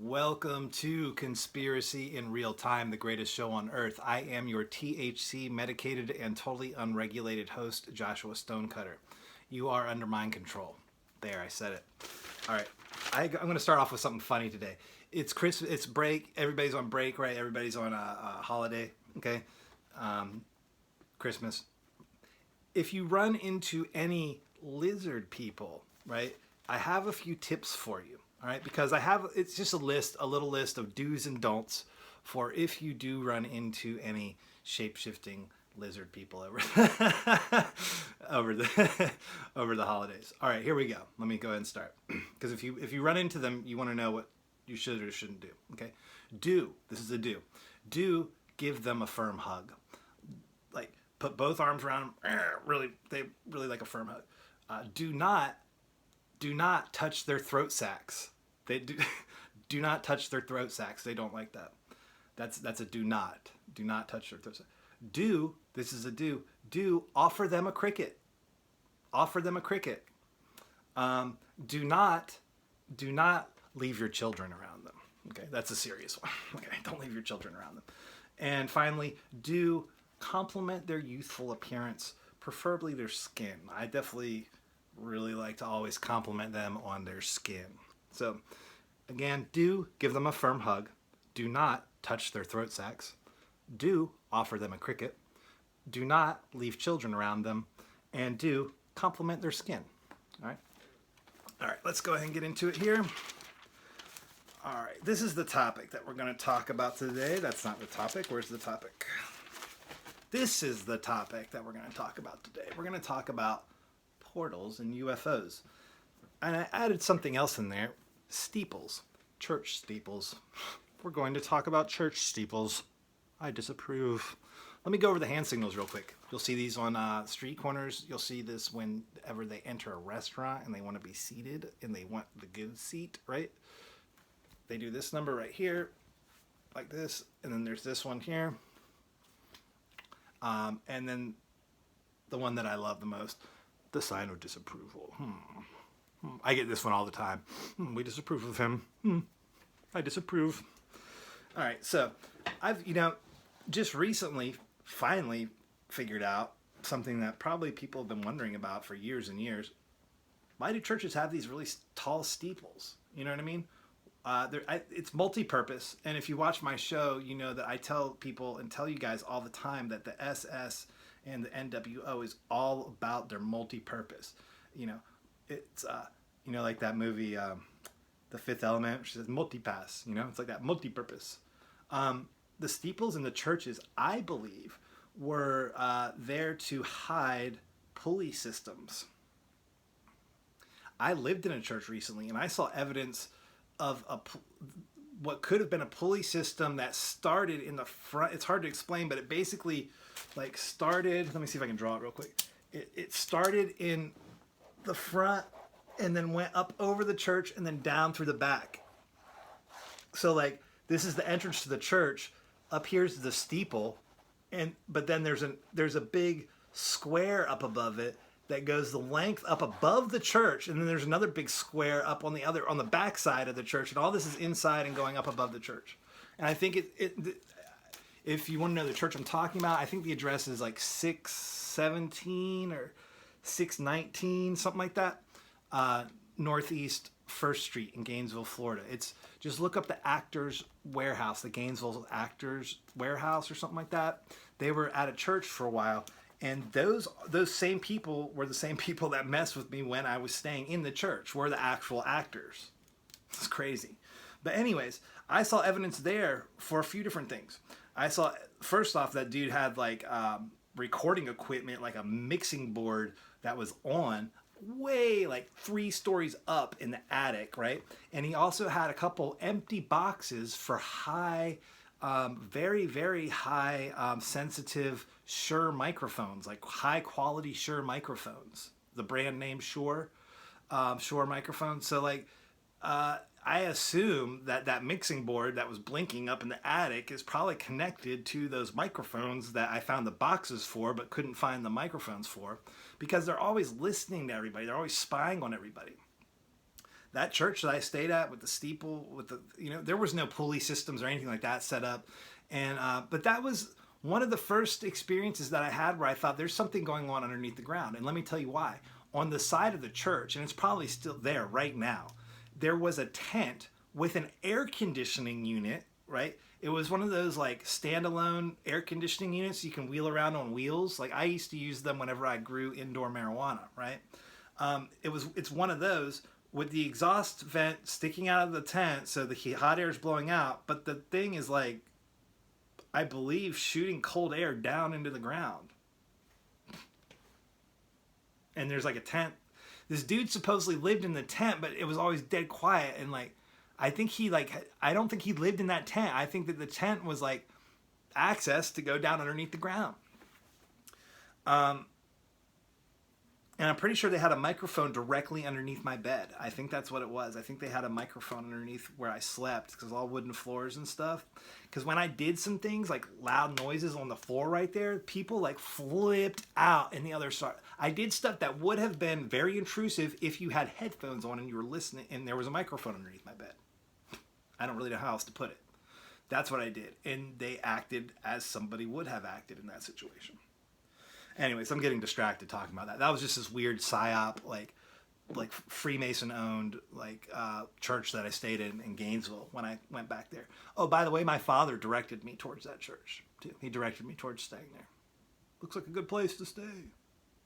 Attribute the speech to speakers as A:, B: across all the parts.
A: Welcome to Conspiracy in Real Time, the greatest show on earth. I am your THC medicated and totally unregulated host, Joshua Stonecutter. You are under mind control. There, I said it. All right, I'm going to start off with something funny today. It's Christmas. It's break. Everybody's on break, right? Everybody's on a holiday. Okay, Christmas. If you run into any lizard people, right? I have a few tips for you. All right, because it's just a little list of do's and don'ts for if you do run into any shape-shifting lizard people over over the over the holidays. All right, here we go. Let me go ahead and start. Because if you run into them, you want to know what you should or shouldn't do. Okay, this is a do. Do give them a firm hug. Like put both arms around them. They really like a firm hug. Do not touch their throat sacs. They do not touch their throat sacs. They don't like that. That's a do not. Do not touch their throat sacs. This is a do offer them a cricket. Offer them a cricket. Do not leave your children around them. Okay, that's a serious one. Okay, don't leave your children around them. And finally, do compliment their youthful appearance, preferably their skin. I definitely really like to always compliment them on their skin. So again, do give them a firm hug. Do not touch their throat sacs. Do offer them a cricket. Do not leave children around them. And do compliment their skin. All right, let's go ahead and get into it here. All right, this is the topic that we're going to talk about today. That's not the topic. Where's the topic? This is the topic that we're going to talk about today. We're going to talk about portals and UFOs. And I added something else in there. Steeples. Church steeples. We're going to talk about church steeples. I disapprove. Let me go over the hand signals real quick. You'll see these on street corners. You'll see this whenever they enter a restaurant and they want to be seated and they want the good seat, right? They do this number right here, like this. And then there's this one here. And then the one that I love the most, the sign of disapproval. I get this one all the time. We disapprove of him. I disapprove. All right, so I've, just recently finally figured out something that probably people have been wondering about for years and years. Why do churches have these really tall steeples? You know what I mean? It's multi-purpose, and if you watch my show, you know that I tell people and tell you guys all the time that the SS and the NWO is all about their multi-purpose. It's like that movie, The Fifth Element, which says multi-pass. It's like that multi-purpose. The steeples in the churches, I believe, were there to hide pulley systems. I lived in a church recently, and I saw evidence of what could have been a pulley system that started in the front. It's hard to explain, but it basically started. Let me see if I can draw it real quick. It started in the front and then went up over the church and then down through the back. So this is the entrance to the church. Up here's the steeple, but then there's a big square up above it that goes the length up above the church, and then there's another big square up on the back side of the church, and all this is inside and going up above the church. And I think if you want to know the church I'm talking about, I think the address is 617 or 619, something like that, Northeast 1st Street in Gainesville, Florida. Just look up the Actors Warehouse, the Gainesville Actors Warehouse or something like that. They were at a church for a while. And those same people were the same people that messed with me when I was staying in the church, were the actual actors. It's crazy. But anyways, I saw evidence there for a few different things. I saw, first off, that dude had recording equipment, like a mixing board that was on way 3 stories up in the attic, right? And he also had a couple empty boxes for high, very, very high sensitive Shure microphones, high quality Shure microphones, the brand name Shure microphones. So I assume that mixing board that was blinking up in the attic is probably connected to those microphones that I found the boxes for but couldn't find the microphones for, because they're always listening to everybody. They're always spying on everybody. that church that I stayed at with the steeple, with the, there was no pulley systems or anything like that set up. And, but that was one of the first experiences that I had where I thought there's something going on underneath the ground. And let me tell you why. On the side of the church, and it's probably still there right now, there was a tent with an air conditioning unit, right? It was one of those like standalone air conditioning units you can wheel around on wheels. Like I used to use them whenever I grew indoor marijuana, right? It's one of those with the exhaust vent sticking out of the tent so the hot air is blowing out, but the thing is like, I believe, shooting cold air down into the ground. And there's like a tent. This dude supposedly lived in the tent, but it was always dead quiet. And like, I don't think he lived in that tent. I think that the tent was like access to go down underneath the ground. And I'm pretty sure they had a microphone directly underneath my bed. I think that's what it was. I think they had a microphone underneath where I slept because all wooden floors and stuff. Because when I did some things like loud noises on the floor right there, people like flipped out in the other side. I did stuff that would have been very intrusive if you had headphones on and you were listening and there was a microphone underneath my bed. I don't really know how else to put it. That's what I did. And they acted as somebody would have acted in that situation. Anyways, I'm getting distracted talking about that. That was just this weird psyop, like Freemason owned church that I stayed in Gainesville when I went back there. Oh, by the way, my father directed me towards that church too. He directed me towards staying there. Looks like a good place to stay.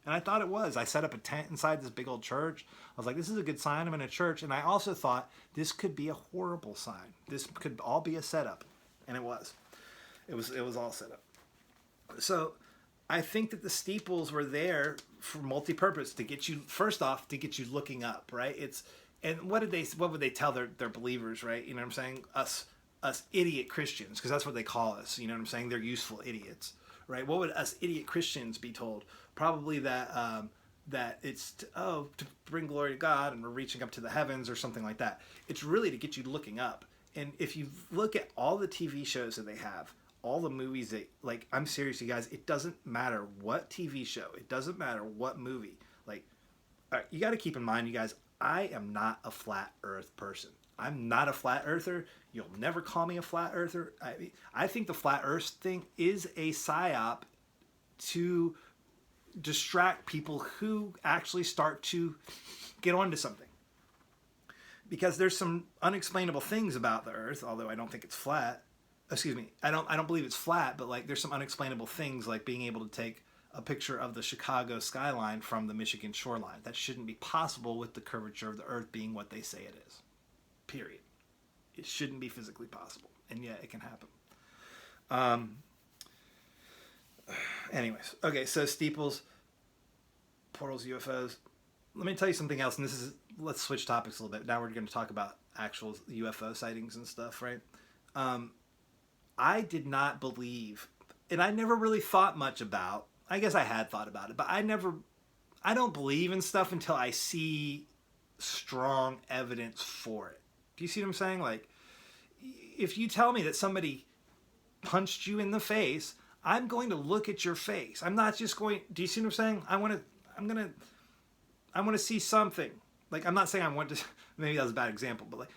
A: And I thought it was. I set up a tent inside this big old church. I was like, this is a good sign I'm in a church. And I also thought this could be a horrible sign. This could all be a setup. And it was. It was all set up. So I think that the steeples were there for multi-purpose to get you, first off, to get you looking up, right? And what would they tell their believers, right? You know what I'm saying? Us idiot Christians, because that's what they call us. You know what I'm saying? They're useful idiots, right? What would us idiot Christians be told? Probably that it's to bring glory to God and we're reaching up to the heavens or something like that. It's really to get you looking up. And if you look at all the TV shows that they have, all the movies that, like, I'm serious, you guys, it doesn't matter what TV show, it doesn't matter what movie. Like, you got to keep in mind, you guys, I am not a flat earth person. I'm not a flat earther. You'll never call me a flat earther. I think the flat earth thing is a psyop to distract people who actually start to get onto something. Because there's some unexplainable things about the earth, although I don't think it's flat. Excuse me, I don't believe it's flat, but like there's some unexplainable things like being able to take a picture of the Chicago skyline from the Michigan shoreline. That shouldn't be possible with the curvature of the earth being what they say it is. Period. It shouldn't be physically possible, and yet it can happen. Anyways, okay, so steeples, portals, UFOs. Let me tell you something else, and let's switch topics a little bit. Now we're going to talk about actual UFO sightings and stuff, right? I did not believe, and I never really thought much about, I guess I had thought about it, but I don't believe in stuff until I see strong evidence for it. Do you see what I'm saying? Like, if you tell me that somebody punched you in the face, I'm going to look at your face. I'm not just going, do you see what I'm saying? I want to see something. Like, I'm not saying I want to, maybe that was a bad example, but like,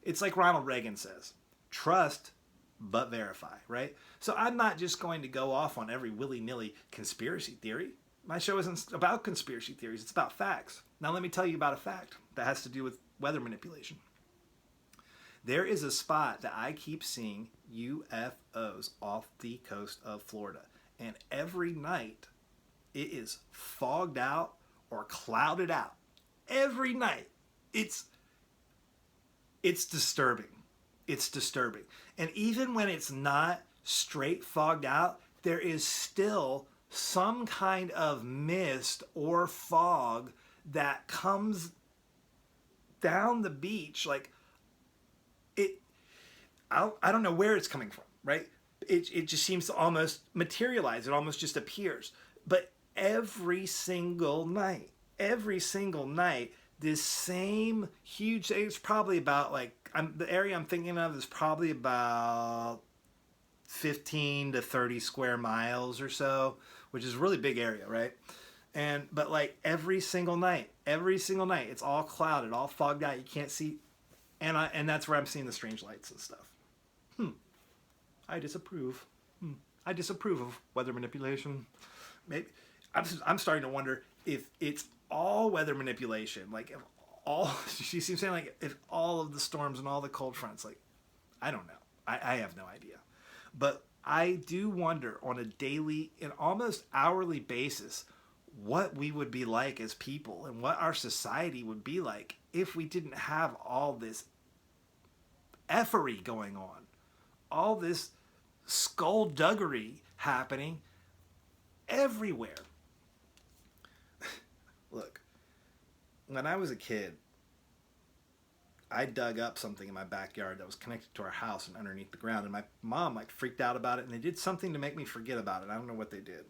A: it's like Ronald Reagan says, trust but verify, right? So I'm not just going to go off on every willy-nilly conspiracy theory. My show isn't about conspiracy theories, it's about facts. Now let me tell you about a fact that has to do with weather manipulation. There is a spot that I keep seeing UFOs off the coast of Florida, and every night it is fogged out or clouded out. Every night. It's disturbing. It's disturbing. And even when it's not straight fogged out, there is still some kind of mist or fog that comes down the beach. Like, I don't know where it's coming from, right? It just seems to almost materialize. It almost just appears. But every single night, this same huge, it's probably about the area I'm thinking of is probably about 15 to 30 square miles or so, which is a really big area, right? But like every single night, it's all clouded, all fogged out. You can't see, and that's where I'm seeing the strange lights and stuff. I disapprove. I disapprove of weather manipulation. Maybe I'm starting to wonder if it's all weather manipulation. Like if all she seems saying like if all of the storms and all the cold fronts. Like I don't know. I have no idea. But I do wonder on a daily and almost hourly basis what we would be like as people and what our society would be like if we didn't have all this effery going on, all this skullduggery happening everywhere. Look, when I was a kid, I dug up something in my backyard that was connected to our house and underneath the ground, and my mom like freaked out about it, and they did something to make me forget about it. I don't know what they did,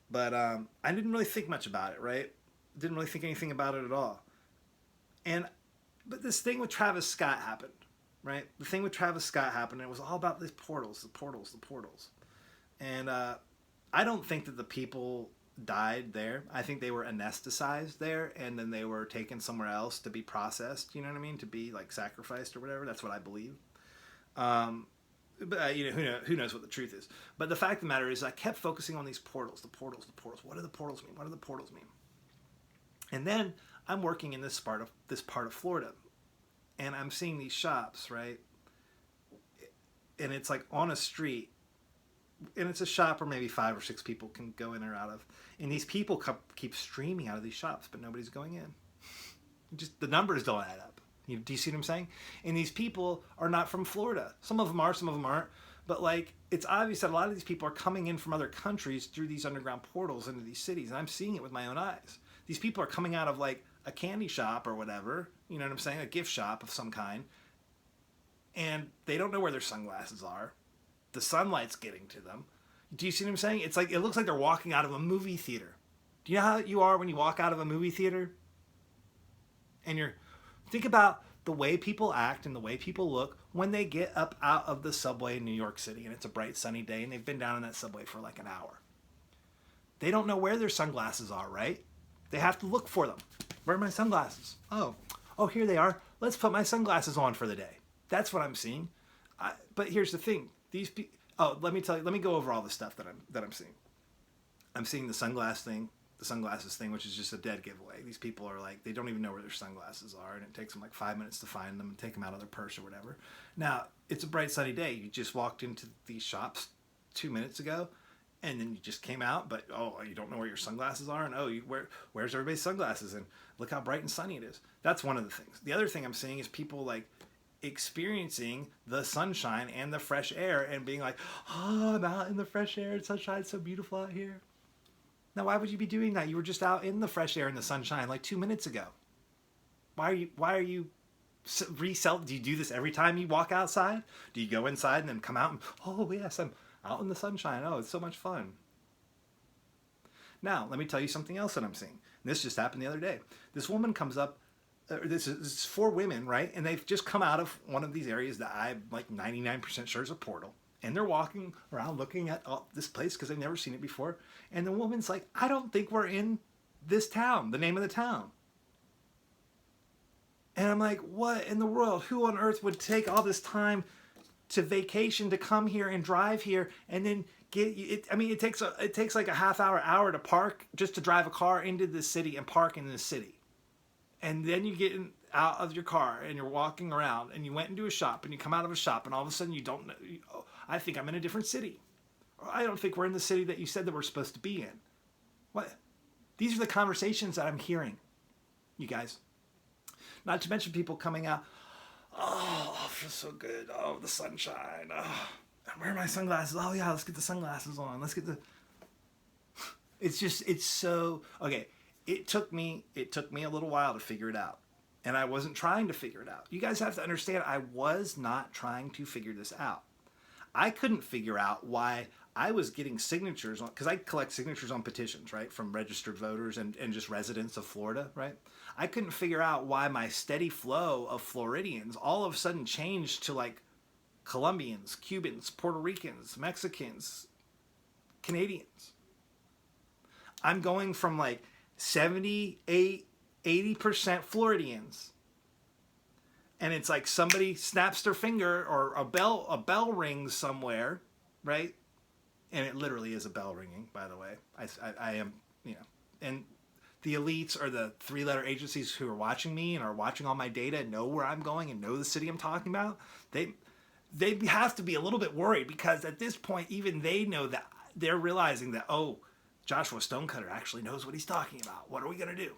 A: but I didn't really think much about it. Right? Didn't really think anything about it at all. But this thing with Travis Scott happened. Right? The thing with Travis Scott happened. And it was all about these portals, the portals. And I don't think that the people died there. I think they were anesthetized there, and then they were taken somewhere else to be processed. You know what I mean? To be like sacrificed or whatever. That's what I believe. But you know, who knows what the truth is? But the fact of the matter is, I kept focusing on these portals, the portals. What do the portals mean? What do the portals mean? And then I'm working in this part of Florida, and I'm seeing these shops, right? And it's like on a street, and it's a shop where maybe 5 or 6 people can go in or out of. And these people keep streaming out of these shops, but nobody's going in. Just the numbers don't add up. Do you see what I'm saying? And these people are not from Florida. Some of them are, some of them aren't. But like, it's obvious that a lot of these people are coming in from other countries through these underground portals into these cities. And I'm seeing it with my own eyes. These people are coming out of like a candy shop or whatever. You know what I'm saying? A gift shop of some kind. And they don't know where their sunglasses are. The sunlight's getting to them. Do you see what I'm saying? It's like, it looks like they're walking out of a movie theater. Do you know how you are when you walk out of a movie theater? And think about the way people act and the way people look when they get up out of the subway in New York City and it's a bright sunny day and they've been down in that subway for like an hour. They don't know where their sunglasses are, right? They have to look for them. Where are my sunglasses? Oh, here they are. Let's put my sunglasses on for the day. That's what I'm seeing. But here's the thing. Let me go over all the stuff that I'm seeing. I'm seeing the sunglasses thing, which is just a dead giveaway. These people are like, they don't even know where their sunglasses are, and it takes them like 5 minutes to find them and take them out of their purse or whatever. Now, it's a bright sunny day. You just walked into these shops 2 minutes ago, and then you just came out, but you don't know where your sunglasses are, and where's everybody's sunglasses, and look how bright and sunny it is. That's one of the things. The other thing I'm seeing is people like experiencing the sunshine and the fresh air and being like, I'm out in the fresh air and sunshine, it's so beautiful out here. Now, why would you be doing that? You were just out in the fresh air and the sunshine like 2 minutes ago. Why are you do you do this every time you walk outside? Do you go inside and then come out and, oh yes, I'm out in the sunshine. Oh, it's so much fun. Now, let me tell you something else that I'm seeing. This just happened the other day. This woman comes up, this is 4 women, right? And they've just come out of one of these areas that I'm like 99% sure is a portal. And they're walking around looking at this place because they've never seen it before. And the woman's like, I don't think we're in this town, the name of the town. And I'm like, what in the world? Who on earth would take all this time to vacation to come here and drive here and then get it? I mean, it takes like a half hour to park just to drive a car into the city and park in the city. And then you get out of your car and you're walking around and you went into a shop and you come out of a shop and all of a sudden you don't know. I think I'm in a different city. Or I don't think we're in the city that you said that we're supposed to be in. What? These are the conversations that I'm hearing, you guys. Not to mention people coming out, oh, it feels so good. Oh, the sunshine. Oh, where are my sunglasses? Oh, yeah, let's get the sunglasses on. Let's get the... It's so... Okay, it took me a little while to figure it out. And I wasn't trying to figure it out. You guys have to understand, I was not trying to figure this out. I couldn't figure out why I was getting signatures on, because I collect signatures on petitions, right, from registered voters and just residents of Florida, right? I couldn't figure out why my steady flow of Floridians all of a sudden changed to like Colombians, Cubans, Puerto Ricans, Mexicans, Canadians. I'm going from like 78, 80% Floridians. And it's like somebody snaps their finger or a bell rings somewhere, right? And it literally is a bell ringing, by the way. I am, and the elites or the 3-letter agencies who are watching me and are watching all my data and know where I'm going and know the city I'm talking about, they have to be a little bit worried, because at this point, even they know that they're realizing that, oh, Joshua Stonecutter actually knows what he's talking about. What are we going to do?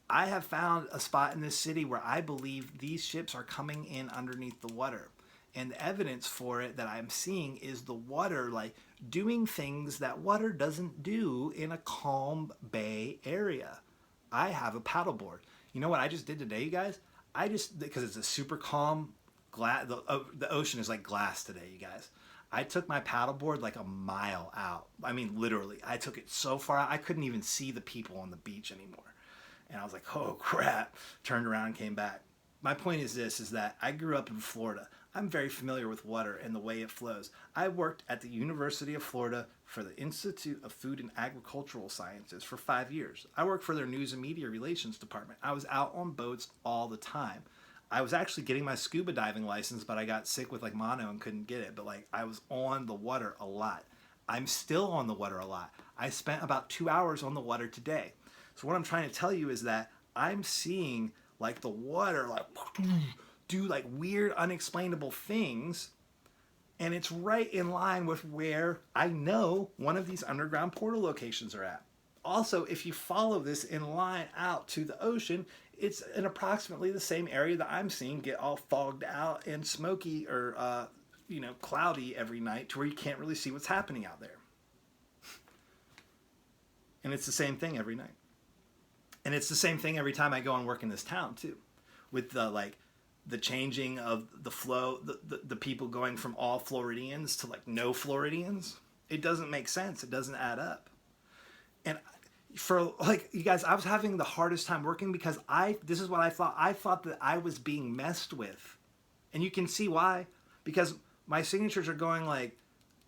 A: I have found a spot in this city where I believe these ships are coming in underneath the water. And the evidence for it that I'm seeing is the water like doing things that water doesn't do in a calm bay area. I have a paddleboard. You know what I just did today, you guys? Because it's a super calm glass, the ocean is like glass today, you guys. I took my paddleboard like a mile out. I mean, literally, I took it so far out, I couldn't even see the people on the beach anymore. And I was like, oh crap, turned around and came back. My point is this, is that I grew up in Florida. I'm very familiar with water and the way it flows. I worked at the University of Florida for the Institute of Food and Agricultural Sciences for 5 years. I worked for their news and media relations department. I was out on boats all the time. I was actually getting my scuba diving license, but I got sick with like mono and couldn't get it. But like I was on the water a lot. I'm still on the water a lot. I spent about 2 hours on the water today. So what I'm trying to tell you is that I'm seeing like the water like do like weird unexplainable things, and it's right in line with where I know one of these underground portal locations are at. Also, if you follow this in line out to the ocean, it's in approximately the same area that I'm seeing get all fogged out and smoky or cloudy every night to where you can't really see what's happening out there. And it's the same thing every night. And it's the same thing every time I go and work in this town too, with the changing of the flow, the people going from all Floridians to like no Floridians. It doesn't make sense. It doesn't add up. And for like you guys, I was having the hardest time working because this is what I thought. I thought that I was being messed with. And you can see why. Because my signatures are going like,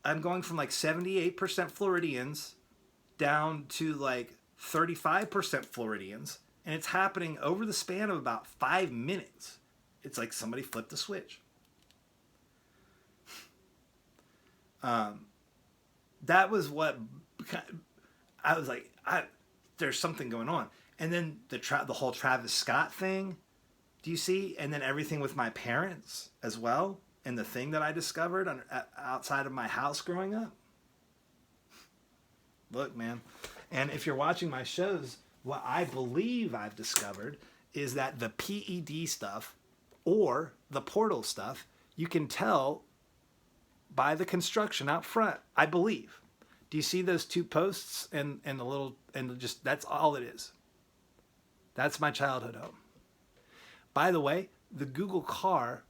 A: I'm going from like 78% Floridians down to like 35% Floridians, and it's happening over the span of about 5 minutes. It's like somebody flipped a switch. That was what I was like. There's something going on, and then the whole Travis Scott thing. Do you see? And then everything with my parents as well, and the thing that I discovered outside of my house growing up. Look, man. And if you're watching my shows, what I believe I've discovered is that the PED stuff or the portal stuff, you can tell by the construction out front, I believe. Do you see those 2 posts and the little, and just, that's all it is. That's my childhood home. By the way, the Google car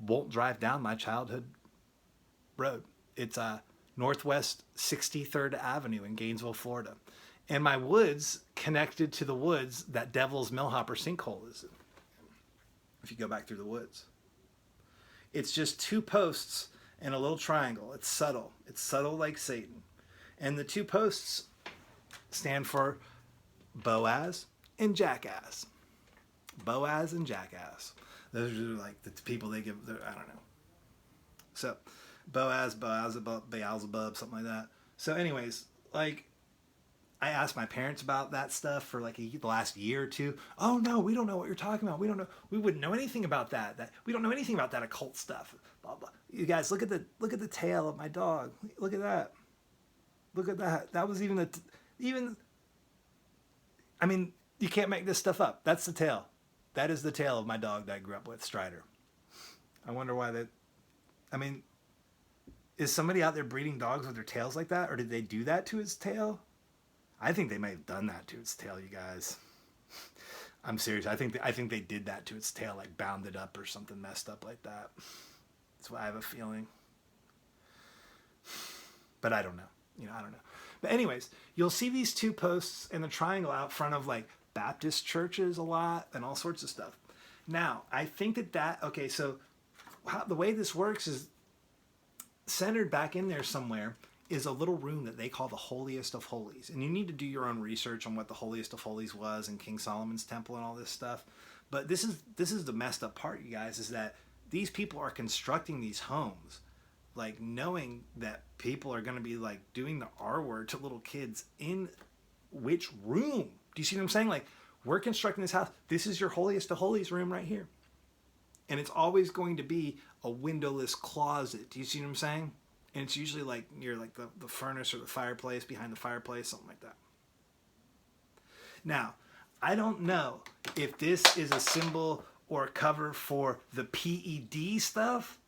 A: won't drive down my childhood road. It's Northwest 63rd Avenue in Gainesville, Florida. And my woods connected to the woods that Devil's Millhopper sinkhole is in. If you go back through the woods. It's just 2 posts and a little triangle. It's subtle. It's subtle like Satan. And the 2 posts stand for Boaz and Jackass. Boaz and Jackass. Those are like the people they give, I don't know. So, Boaz, Beelzebub, something like that. So anyways, like, I asked my parents about that stuff for like the last year or 2. Oh no, we don't know what you're talking about. We don't know. We wouldn't know anything about that. We don't know anything about that occult stuff. Blah blah. You guys, look at the tail of my dog. Look at that. Look at that. That was even. I mean, you can't make this stuff up. That's the tail. That is the tail of my dog that I grew up with, Strider. I wonder why that. I mean, is somebody out there breeding dogs with their tails like that, or did they do that to its tail? I think they may have done that to its tail, you guys. I'm serious. I think they did that to its tail, like bound it up or something messed up like that. That's why I have a feeling. But I don't know. I don't know. But anyways, you'll see these 2 posts in the triangle out front of like Baptist churches a lot and all sorts of stuff. Now, I think okay, so the way this works is centered back in there somewhere is a little room that they call the holiest of holies. And you need to do your own research on what the holiest of holies was in King Solomon's temple and all this stuff. But this is the messed up part, you guys, is that these people are constructing these homes like knowing that people are going to be like doing the R word to little kids in which room? Do you see what I'm saying? Like, we're constructing this house. This is your holiest of holies room right here. And it's always going to be a windowless closet. Do you see what I'm saying? And it's usually like near like the furnace or the fireplace, behind the fireplace, something like that. Now, I don't know if this is a symbol or a cover for the PED stuff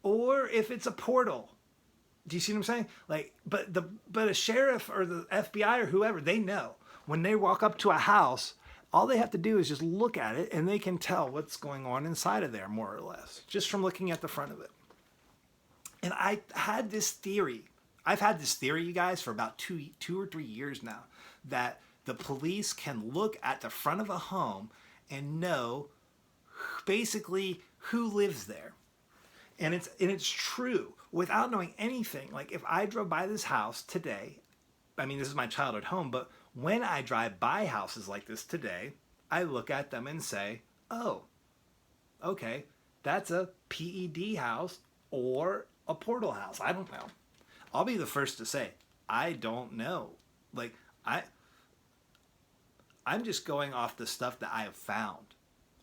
A: or if it's a portal. Do you see what I'm saying? Like, but a sheriff or the FBI or whoever, they know. When they walk up to a house, all they have to do is just look at it and they can tell what's going on inside of there, more or less, just from looking at the front of it. And I had this theory. I've had this theory, you guys, for about two or 3 years now, that the police can look at the front of a home and know basically who lives there. And it's true without knowing anything. Like, if I drove by this house today, I mean, this is my childhood home, but when I drive by houses like this today, I look at them and say, oh, okay, that's a PED house or a portal house. I don't know. I'll be the first to say, I don't know. Like, I'm just going off the stuff that I have found,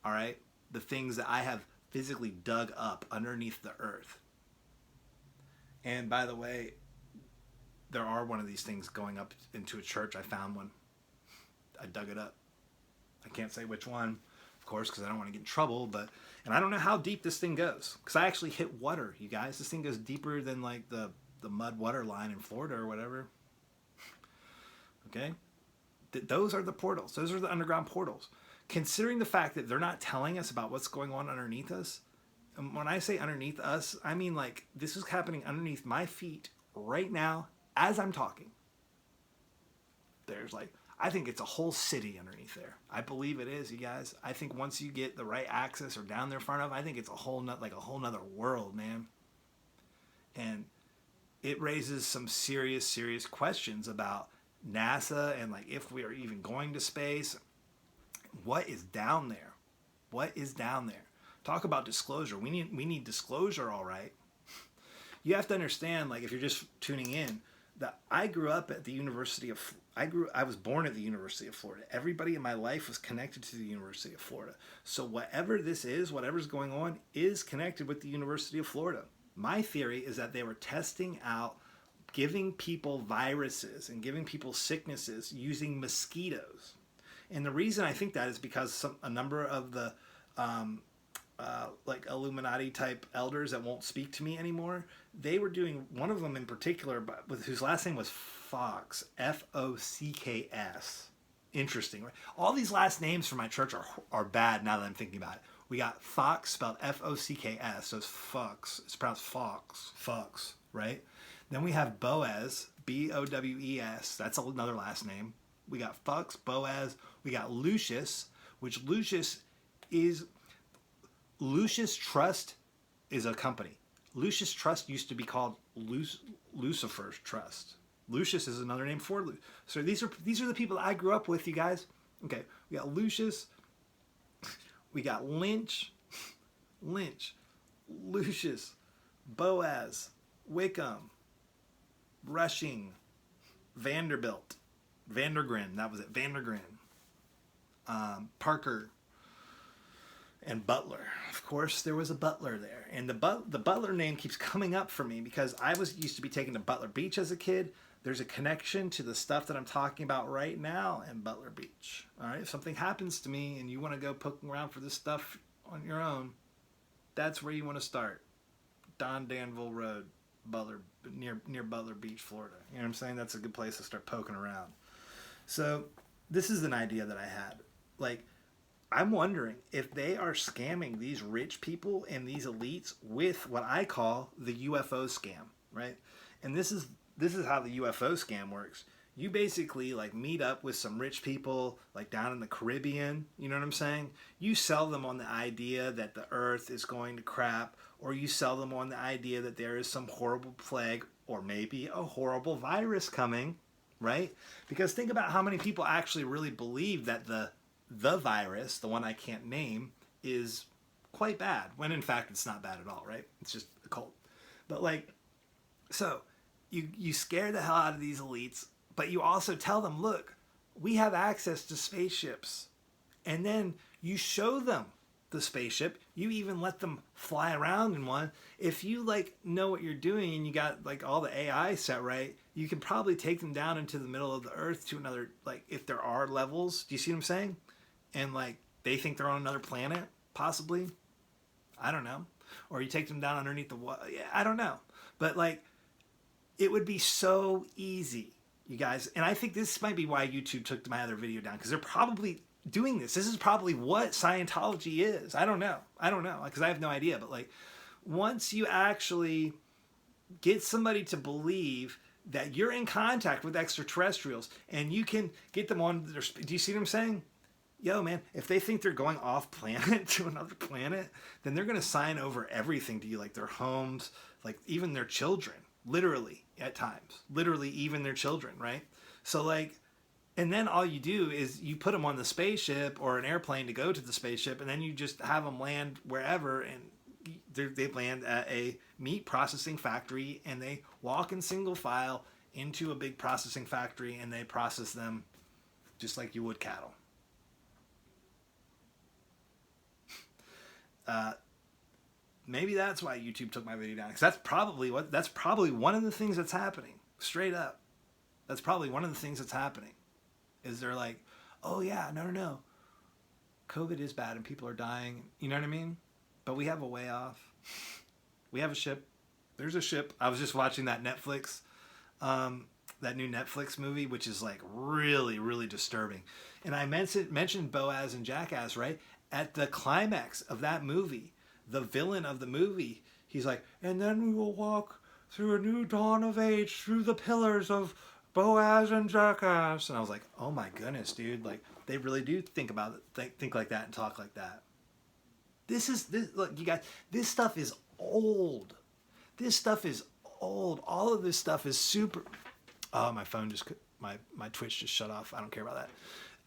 A: all right? The things that I have physically dug up underneath the earth. And by the way, there are one of these things going up into a church. I found one. I dug it up. I can't say which one, of course, because I don't want to get in trouble. And I don't know how deep this thing goes, because I actually hit water, you guys. This thing goes deeper than like the mud water line in Florida or whatever. Okay? Those are the portals. Those are the underground portals. Considering the fact that they're not telling us about what's going on underneath us, and when I say underneath us, I mean like this is happening underneath my feet right now as I'm talking. There's like, I think it's a whole city underneath there. I believe it is, you guys. I think once you get the right access or down there in front of, I think it's a whole nother world, man. And it raises some serious questions about NASA and like if we are even going to space. What is down there? What is down there? Talk about disclosure. We need disclosure, all right. You have to understand, like, if you're just tuning in, that I grew up at the University of I was born at the University of Florida. Everybody in my life was connected to the University of Florida. So whatever this is, whatever's going on, is connected with the University of Florida. My theory is that they were testing out giving people viruses and giving people sicknesses using mosquitoes. And the reason I think that is because a number of the like Illuminati type elders that won't speak to me anymore, they were doing, one of them in particular, with whose last name was Fox, Focks. Interesting, right? All these last names for my church are bad now that I'm thinking about it. We got Fox spelled Focks, so it's Fox. It's pronounced Fox, right? Then we have Boaz, Bowes. That's another last name. We got Fox, Boaz. We got Lucius, which Lucius Trust is a company. Lucius Trust used to be called Lucifer's Trust. Lucius is another name for Lucius. So these are the people that I grew up with, you guys. Okay, we got Lucius. We got Lynch, Lucius, Boaz, Wickham, Rushing, Vanderbilt. Vandergren, that was it, Vandergren, Parker, and Butler. Of course, there was a Butler there. And the Butler name keeps coming up for me because I used to be taken to Butler Beach as a kid. There's a connection to the stuff that I'm talking about right now in Butler Beach. All right, if something happens to me and you want to go poking around for this stuff on your own, that's where you want to start. Don Danville Road, Butler, near Butler Beach, Florida. You know what I'm saying? That's a good place to start poking around. So this is an idea that I had. Like, I'm wondering if they are scamming these rich people and these elites with what I call the UFO scam, right? And this is how the UFO scam works. You basically like meet up with some rich people like down in the Caribbean, you know what I'm saying? You sell them on the idea that the earth is going to crap, or you sell them on the idea that there is some horrible plague, or maybe a horrible virus coming, right? Because think about how many people actually really believe that the virus, the one I can't name, is quite bad, when in fact it's not bad at all, right? It's just a cult. But like, so you scare the hell out of these elites, but you also tell them, look, we have access to spaceships. And then you show them the spaceship. You even let them fly around in one. If you like know what you're doing and you got like all the AI set right, you can probably take them down into the middle of the earth to another, like if there are levels. Do you see what I'm saying? And like they think they're on another planet, possibly. I don't know. Or you take them down underneath the water. Yeah, I don't know. But like, it would be so easy, you guys. And I think this might be why YouTube took my other video down, because they're probably doing this. This is probably what Scientology is. I don't know. Because I have no idea. But like, once you actually get somebody to believe that you're in contact with extraterrestrials and you can get them on their, do you see what I'm saying? Yo, man, if they think they're going off planet to another planet, then they're going to sign over everything to you, like their homes, like even their children, literally at times, literally even their children, right? So like, and then all you do is you put them on the spaceship or an airplane to go to the spaceship, and then you just have them land wherever, and they land at a meat processing factory, and they walk in single file into a big processing factory, and they process them just like you would cattle. Maybe that's why YouTube took my video down, because that's probably one of the things that's happening. Straight up, that's probably one of the things that's happening. Is they're like, oh yeah, no, COVID is bad and people are dying. You know what I mean? But we have a way off. We have a ship. There's a ship. I was just watching that Netflix, that new Netflix movie, which is like really, really disturbing. And I mentioned Boaz and Jackass, right? At the climax of that movie, the villain of the movie, he's like, and then we will walk through a new dawn of age through the pillars of Boaz and Jackass. And I was like, oh my goodness, dude. Like, they really do think about it, think like that and talk like that. Look, you guys, this stuff is old. This stuff is old. All of this stuff is super. Oh, my phone my Twitch just shut off. I don't care about that.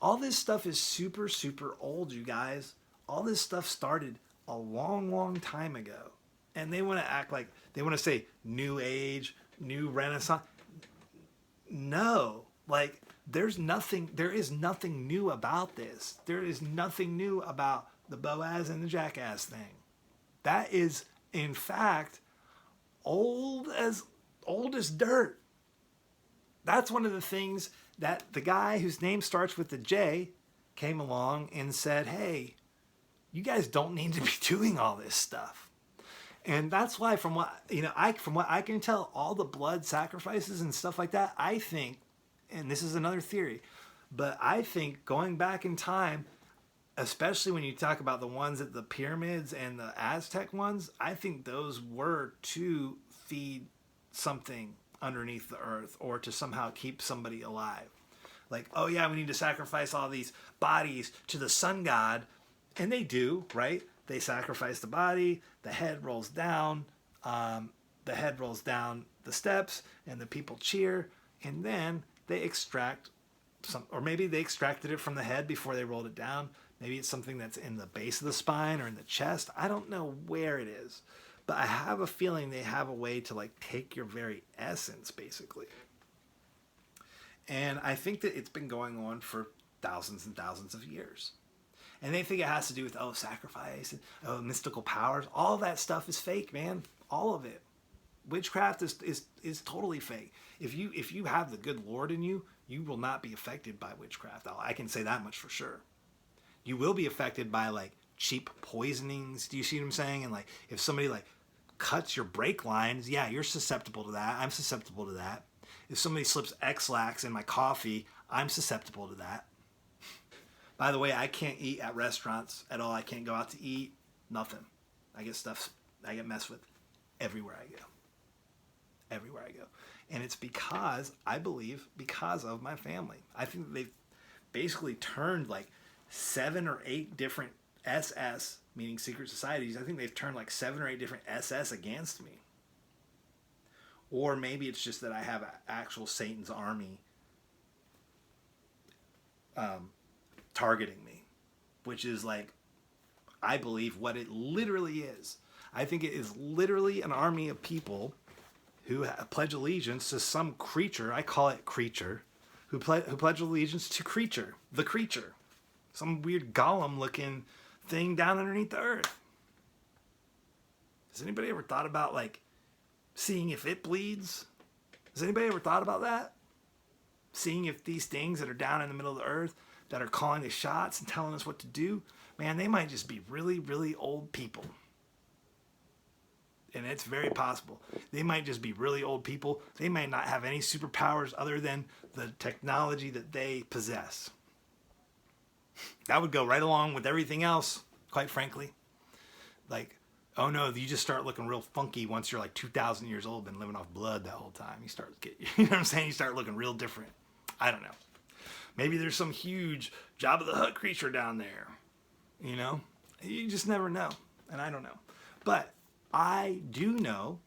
A: All this stuff is super, super old, you guys. All this stuff started a long, long time ago. And they want to act like, they want to say new age, new renaissance. No, like there is nothing new about this. There is nothing new about the Boaz and the Jackass thing. That is, in fact, old as dirt. That's one of the things that the guy whose name starts with the J came along and said, hey, you guys don't need to be doing all this stuff. And that's why, from what I can tell, all the blood sacrifices and stuff like that, I think, and this is another theory, but I think going back in time, especially when you talk about the ones at the pyramids and the Aztec ones, I think those were to feed something underneath the earth or to somehow keep somebody alive. Like, oh yeah, we need to sacrifice all these bodies to the sun god. And they do, right? They sacrifice the body, the head rolls down the steps, and the people cheer, and then they extract some, or maybe they extracted it from the head before they rolled it down. Maybe it's something that's in the base of the spine or in the chest. I don't know where it is, but I have a feeling they have a way to like take your very essence, basically. And I think that it's been going on for thousands and thousands of years. And they think it has to do with, sacrifice and mystical powers. All that stuff is fake, man. All of it. Witchcraft is totally fake. If you have the good Lord in you, you will not be affected by witchcraft. I can say that much for sure. You will be affected by like cheap poisonings. Do you see what I'm saying? And like if somebody like cuts your brake lines, yeah, you're susceptible to that. I'm susceptible to that. If somebody slips X-Lax in my coffee, I'm susceptible to that. By the way, I can't eat at restaurants at all. I can't go out to eat. Nothing. I get messed with everywhere I go. Everywhere I go. And it's because, I believe, because of my family. I think they've basically turned like 7 or 8 different SS, meaning secret societies. I think they've turned like 7 or 8 different SS against me. Or maybe it's just that I have actual Satan's army targeting me, which is like, I believe what it literally is. I think it is literally an army of people who pledge allegiance to some creature. I call it creature. Who pledge allegiance to creature, the creature, some weird golem-looking thing down underneath the earth. Has anybody ever thought about like seeing if it bleeds? Has anybody ever thought about that? Seeing if these things that are down in the middle of the earth that are calling the shots and telling us what to do, man, they might just be really, really old people. And it's very possible. They might just be really old people. They might not have any superpowers other than the technology that they possess. That would go right along with everything else, quite frankly. Like, oh no, you just start looking real funky once you're like 2,000 years old, been living off blood that whole time. You start getting, you know what I'm saying? You start looking real different. I don't know. Maybe there's some huge Jabba the Hutt creature down there. You know? You just never know. And I don't know. But I do know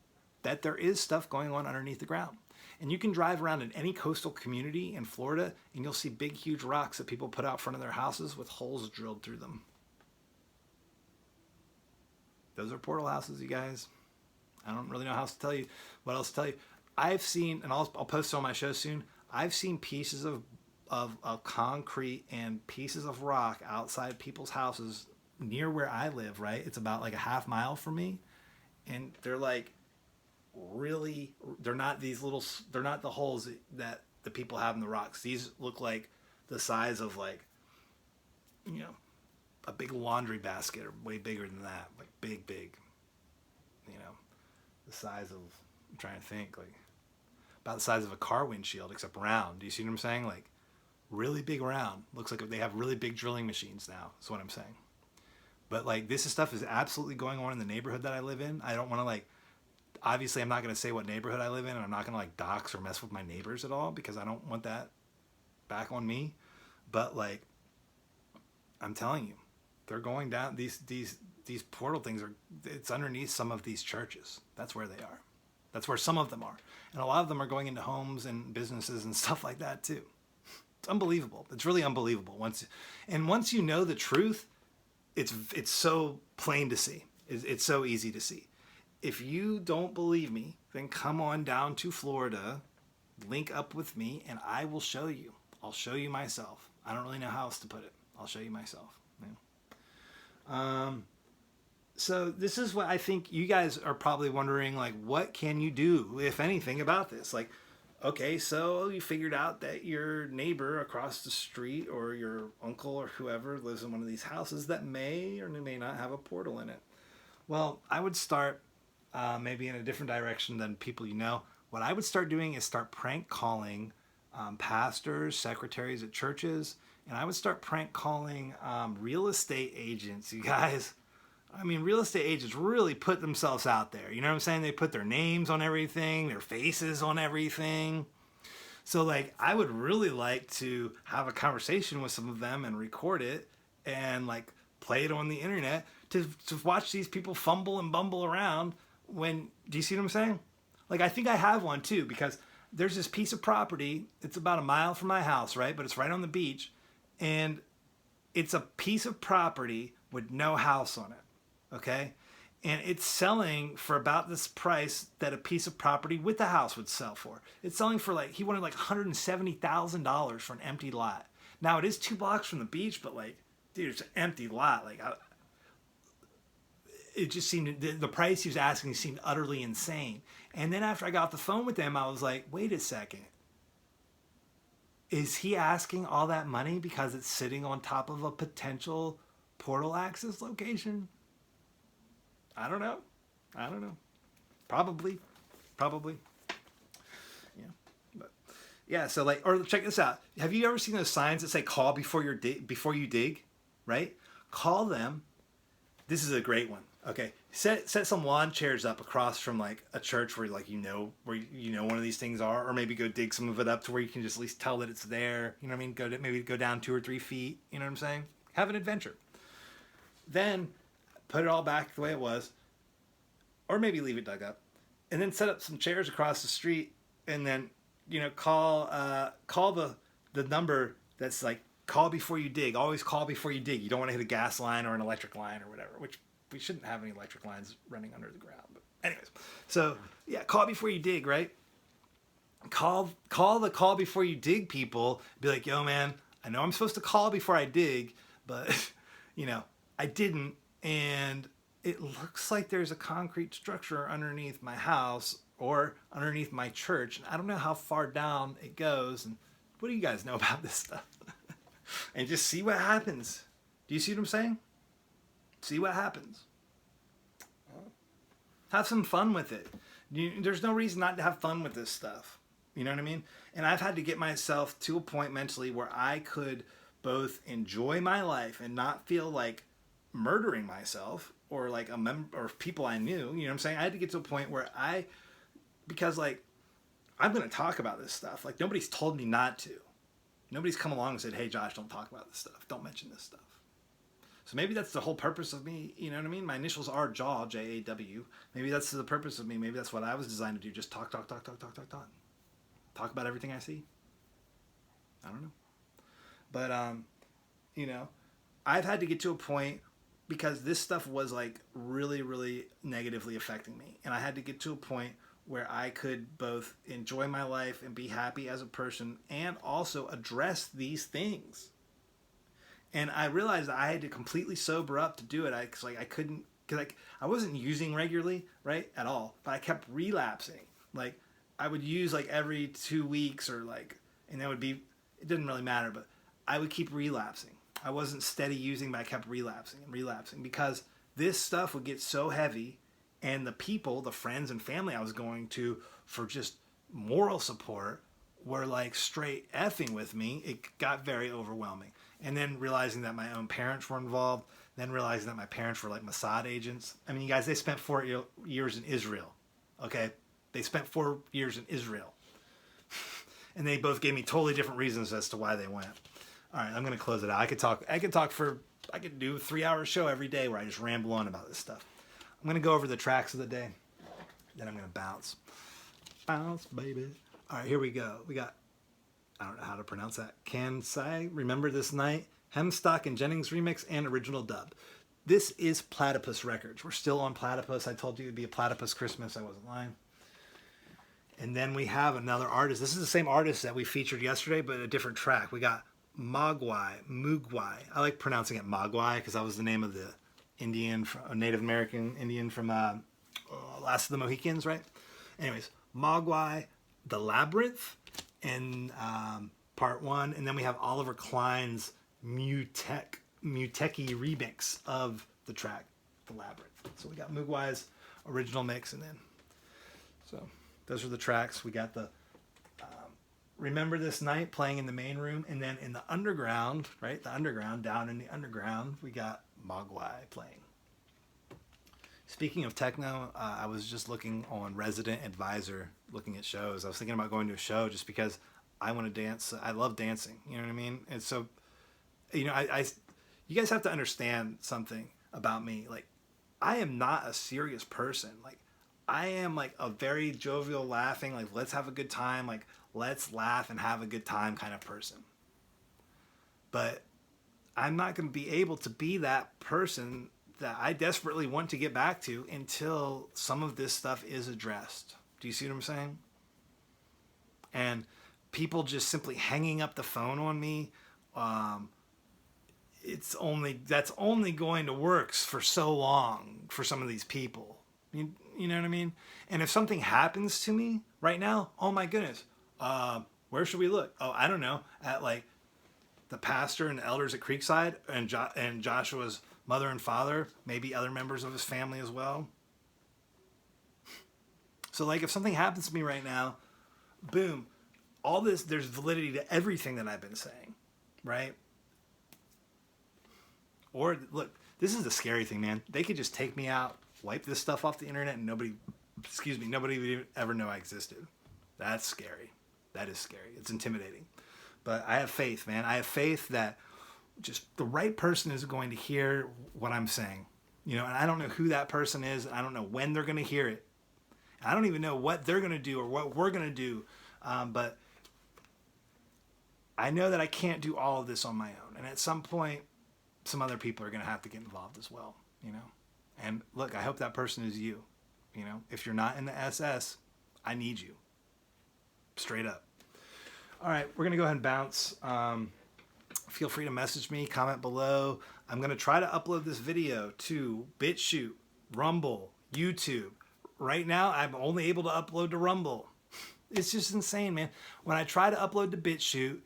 A: that there is stuff going on underneath the ground. And you can drive around in any coastal community in Florida and you'll see big, huge rocks that people put out front of their houses with holes drilled through them. Those are portal houses, you guys. I don't really know how else to tell you. What else to tell you? I've seen, and I'll post it on my show soon, I've seen pieces of concrete and pieces of rock outside people's houses near where I live, right? It's about like a half mile from me. And they're like really, they're not the holes that the people have in the rocks. These look like the size of like, you know, a big laundry basket or way bigger than that. Like big, you know, the size of, I'm trying to think, like about the size of a car windshield, except round. Do you see what I'm saying? Like really big round. Looks like they have really big drilling machines now. That's what I'm saying. But like this stuff is absolutely going on in the neighborhood that I live in. I don't want to like, obviously I'm not going to say what neighborhood I live in, and I'm not going to like dox or mess with my neighbors at all because I don't want that back on me. But like, I'm telling you, they're going down, these portal things it's underneath some of these churches. That's where they are. That's where some of them are. And a lot of them are going into homes and businesses and stuff like that too. It's unbelievable. It's really unbelievable. Once you know the truth, it's so plain to see. It's so easy to see. If you don't believe me, then come on down to Florida, link up with me, and I will show you. I'll show you myself. I don't really know how else to put it. I'll show you myself. Yeah. So this is what I think you guys are probably wondering, like, what can you do, if anything, about this? Like, okay, so you figured out that your neighbor across the street or your uncle or whoever lives in one of these houses that may or may not have a portal in it. Well, I would start maybe in a different direction than people you know. What I would start doing is start prank calling pastors, secretaries at churches, and I would start prank calling real estate agents, you guys. I mean, real estate agents really put themselves out there. You know what I'm saying? They put their names on everything, their faces on everything. So, like, I would really like to have a conversation with some of them and record it and, like, play it on the internet to watch these people fumble and bumble around when, do you see what I'm saying? Like, I think I have one, too, because there's this piece of property. It's about a mile from my house, right? But it's right on the beach. And it's a piece of property with no house on it. Okay, and it's selling for about this price that a piece of property with the house would sell for. It's selling for like, he wanted like $170,000 for an empty lot. Now it is 2 blocks from the beach, but like, dude, it's an empty lot. Like, it just seemed, the price he was asking seemed utterly insane. And then after I got off the phone with him, I was like, wait a second. Is he asking all that money because it's sitting on top of a potential portal access location? I don't know. Probably. Yeah. But yeah, so like, or check this out. Have you ever seen those signs that say call before you dig, right? Call them. This is a great one. Okay. Set some lawn chairs up across from like a church where like where you know one of these things are, or maybe go dig some of it up to where you can just at least tell that it's there. You know what I mean? Maybe go down 2 or 3 feet. You know what I'm saying? Have an adventure. Then put it all back the way it was, or maybe leave it dug up, and then set up some chairs across the street, and then call the number that's like call before you dig. Always call before you dig. You don't want to hit a gas line or an electric line or whatever, which we shouldn't have any electric lines running under the ground. But anyways, so yeah, call before you dig, right? Call the call before you dig people. Be like, yo, man, I know I'm supposed to call before I dig, but I didn't, and it looks like there's a concrete structure underneath my house or underneath my church. And I don't know how far down it goes. And what do you guys know about this stuff? And just see what happens. Do you see what I'm saying? See what happens. Have some fun with it. There's no reason not to have fun with this stuff. You know what I mean? And I've had to get myself to a point mentally where I could both enjoy my life and not feel like murdering myself or like a member or people I knew. You know what I'm saying? I had to get to a point where because like I'm going to talk about this stuff. Like nobody's told me not to. Nobody's come along and said, hey, Josh, don't talk about this stuff. Don't mention this stuff. So maybe that's the whole purpose of me. You know what I mean? My initials are Jaw, J-A-W. Maybe that's the purpose of me. Maybe that's what I was designed to do. Just talk. Talk about everything I see. I don't know. But, I've had to get to a point because this stuff was like really, really negatively affecting me. And I had to get to a point where I could both enjoy my life and be happy as a person and also address these things. And I realized I had to completely sober up to do it. I wasn't using regularly, right, at all. But I kept relapsing. Like I would use like every 2 weeks and that would be, it didn't really matter, but I would keep relapsing. I wasn't steady using, but I kept relapsing because this stuff would get so heavy, and the people, the friends and family I was going to for just moral support were like straight effing with me. It got very overwhelming. And then realizing that my own parents were involved, then realizing that my parents were like Mossad agents. I mean, you guys, they spent 4 years in Israel, okay? They spent 4 years in Israel. And they both gave me totally different reasons as to why they went. All right, I'm going to close it out. I could do a 3-hour show every day where I just ramble on about this stuff. I'm going to go over the tracks of the day. Then I'm going to bounce. Bounce, baby. All right, here we go. We got, I don't know how to pronounce that. Kansai, Remember This Night, Hemstock and Jennings remix, and original dub. This is Platypus Records. We're still on Platypus. I told you it'd be a Platypus Christmas. I wasn't lying. And then we have another artist. This is the same artist that we featured yesterday, but a different track. We got Mugwai. I like pronouncing it Mogwai because that was the name of the Native American Indian from Last of the Mohicans, right? Anyways, Mogwai, The Labyrinth, in part 1. And then we have Oliver Klein's Muteki remix of the track, The Labyrinth. So we got Mugwai's original mix, and then, so those are the tracks. We got the Remember This Night playing in the main room, and then in the underground, right? Down in the underground, we got Mogwai playing. Speaking of techno, I was just looking on Resident Advisor, looking at shows. I was thinking about going to a show just because I want to dance. I love dancing. You know what I mean? And so, you guys have to understand something about me. Like, I am not a serious person. Like, I am like a very jovial, laughing, like, let's have a good time, like, let's laugh and have a good time kind of person. But I'm not going to be able to be that person that I desperately want to get back to until some of this stuff is addressed. Do you see what I'm saying? And people just simply hanging up the phone on me, that's only going to work for so long for some of these people. You know what I mean? And if something happens to me right now, oh my goodness, where should we look? Oh, I don't know. At like the pastor and the elders at Creekside and Joshua's mother and father, maybe other members of his family as well. So like if something happens to me right now, boom, all this, there's validity to everything that I've been saying, right? Or look, this is the scary thing, man. They could just take me out, wipe this stuff off the internet, and nobody would ever know I existed. That's scary. That is scary. It's intimidating. But I have faith, man. I have faith that just the right person is going to hear what I'm saying. And I don't know who that person is. I don't know when they're going to hear it. I don't even know what they're going to do or what we're going to do. But I know that I can't do all of this on my own. And at some point, some other people are going to have to get involved as well, you know? And look, I hope that person is you. You know, if you're not in the SS, I need you. Straight up. All right, we're going to go ahead and bounce. Feel free to message me, comment below. I'm going to try to upload this video to BitChute, Rumble, YouTube. Right now, I'm only able to upload to Rumble. It's just insane, man. When I try to upload to BitChute,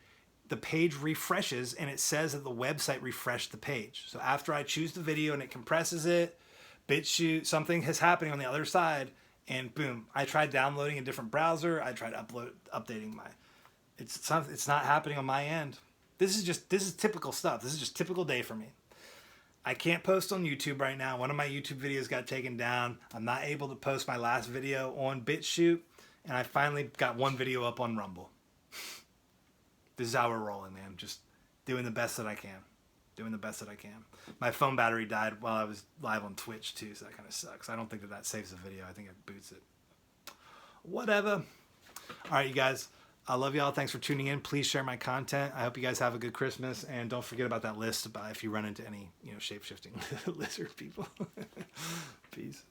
A: the page refreshes and it says that the website refreshed the page. So after I choose the video and it compresses it, BitChute, something is happening on the other side, and boom, I tried downloading a different browser. I tried updating my, it's not happening on my end. This is typical stuff. This is just typical day for me. I can't post on YouTube right now. One of my YouTube videos got taken down. I'm not able to post my last video on BitChute, and I finally got one video up on Rumble. This is how we're rolling, man. Just doing the best that I can. Doing the best that I can. My phone battery died while I was live on Twitch too, so that kind of sucks. I don't think that saves the video. I think it boots it. Whatever. All right, you guys. I love y'all. Thanks for tuning in. Please share my content. I hope you guys have a good Christmas, and don't forget about that list if you run into any, shape-shifting lizard people. Peace.